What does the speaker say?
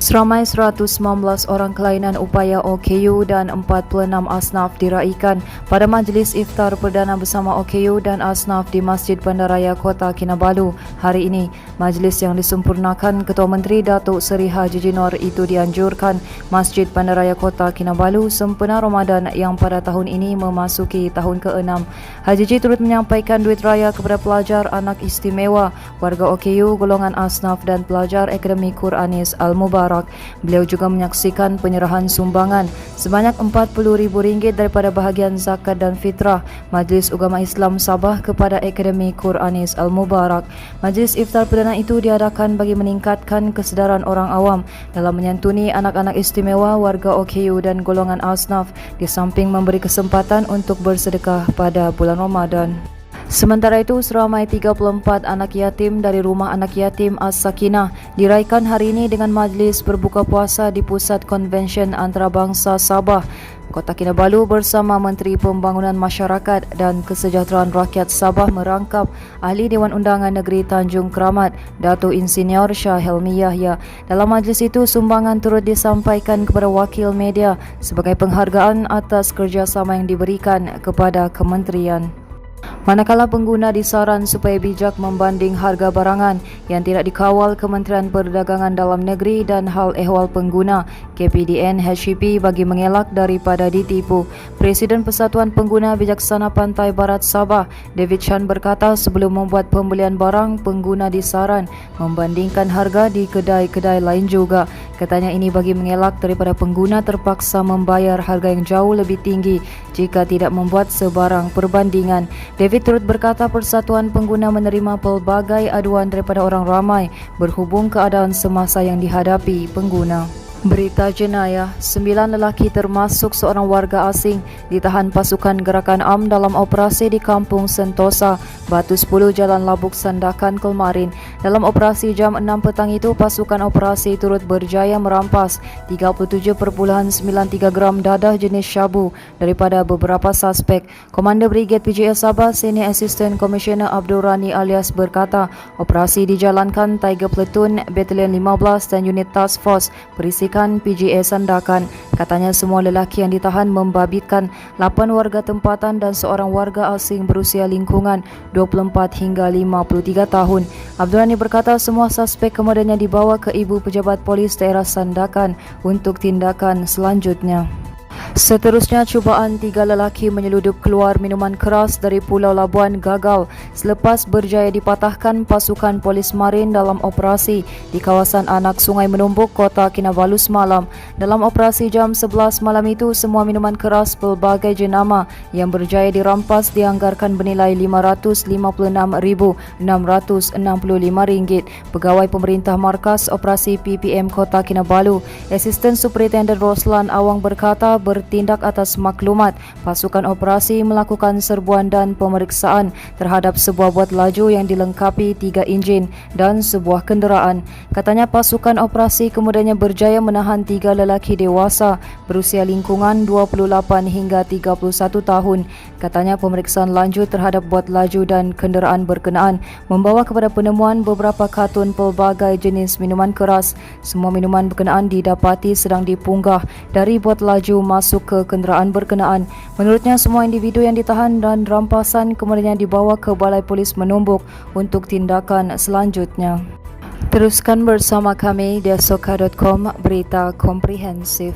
Seramai 119 orang kelainan upaya OKU dan 46 asnaf diraikan pada Majlis Iftar Perdana bersama OKU dan asnaf di Masjid Bandaraya Kota Kinabalu hari ini. Majlis yang disempurnakan Ketua Menteri Datuk Seri Haji Jinor itu dianjurkan Masjid Bandaraya Kota Kinabalu sempena Ramadan yang pada tahun ini memasuki tahun ke-6. Haji Ji turut menyampaikan duit raya kepada pelajar anak istimewa, warga OKU, golongan asnaf dan pelajar Akademi Quranis Al-Mubarak. Beliau juga menyaksikan penyerahan sumbangan sebanyak RM40,000 daripada bahagian zakat dan fitrah Majlis Ugama Islam Sabah kepada Akademi Quranis Al-Mubarak. Majlis Iftar Perdana itu diadakan bagi meningkatkan kesedaran orang awam dalam menyantuni anak-anak istimewa, warga OKU dan golongan asnaf di samping memberi kesempatan untuk bersedekah pada bulan Ramadan. Sementara itu, seramai 34 anak yatim dari Rumah Anak Yatim As-Sakinah diraikan hari ini dengan majlis berbuka puasa di Pusat Konvensyen Antarabangsa Sabah, Kota Kinabalu bersama Menteri Pembangunan Masyarakat dan Kesejahteraan Rakyat Sabah merangkap Ahli Dewan Undangan Negeri Tanjung Keramat, Datuk Insinyur Shah Helmi Yahya. Dalam majlis itu, sumbangan turut disampaikan kepada wakil media sebagai penghargaan atas kerjasama yang diberikan kepada kementerian. Manakala pengguna disaran supaya bijak membanding harga barangan yang tidak dikawal Kementerian Perdagangan Dalam Negeri dan Hal Ehwal Pengguna KPDN HEP bagi mengelak daripada ditipu. Presiden Persatuan Pengguna Bijaksana Pantai Barat Sabah, David Chan berkata sebelum membuat pembelian barang, pengguna disaran membandingkan harga di kedai-kedai lain juga. Katanya ini bagi mengelak daripada pengguna terpaksa membayar harga yang jauh lebih tinggi jika tidak membuat sebarang perbandingan. David turut berkata Persatuan Pengguna menerima pelbagai aduan daripada orang ramai berhubung keadaan semasa yang dihadapi pengguna. Berita jenayah, 9 lelaki termasuk seorang warga asing ditahan pasukan Gerakan Am dalam operasi di Kampung Sentosa, Batu 10, Jalan Labuk Sandakan, Kelmarin. Dalam operasi jam 6 petang itu, pasukan operasi turut berjaya merampas 37.93 gram dadah jenis syabu daripada beberapa suspek. Komander Brigade PJS Sabah, Senior Assistant Commissioner Abdul Rani alias berkata, operasi dijalankan Tiger Platoon, Batalion 15 dan unit Task Force berisi PGA Sandakan. Katanya semua lelaki yang ditahan membabitkan 8 warga tempatan dan seorang warga asing berusia lingkungan 24 hingga 53 tahun. Abdul Rani berkata semua suspek kemudiannya dibawa ke Ibu Pejabat Polis Daerah Sandakan untuk tindakan selanjutnya. Seterusnya, cubaan 3 lelaki menyeludup keluar minuman keras dari Pulau Labuan gagal selepas berjaya dipatahkan pasukan polis marin dalam operasi di kawasan Anak Sungai Menumbuk, Kota Kinabalu semalam. Dalam operasi jam 11 malam itu, semua minuman keras pelbagai jenama yang berjaya dirampas dianggarkan bernilai RM556,665. Pegawai Pemerintah Markas Operasi PPM Kota Kinabalu, Asisten Superintendent Roslan Awang berkata bertindak atas maklumat, pasukan operasi melakukan serbuan dan pemeriksaan terhadap sebuah bot laju yang dilengkapi 3 enjin dan sebuah kenderaan. Katanya pasukan operasi kemudiannya berjaya menahan 3 lelaki dewasa berusia lingkungan 28 hingga 31 tahun. Katanya pemeriksaan lanjut terhadap bot laju dan kenderaan berkenaan membawa kepada penemuan beberapa kartun pelbagai jenis minuman keras. Semua minuman berkenaan didapati sedang dipunggah dari bot laju masuk ke kenderaan berkenaan. Menurutnya semua individu yang ditahan dan rampasan kemudian dibawa ke Balai Polis Menumbuk untuk tindakan selanjutnya. Teruskan bersama kami di asoka.com, berita komprehensif.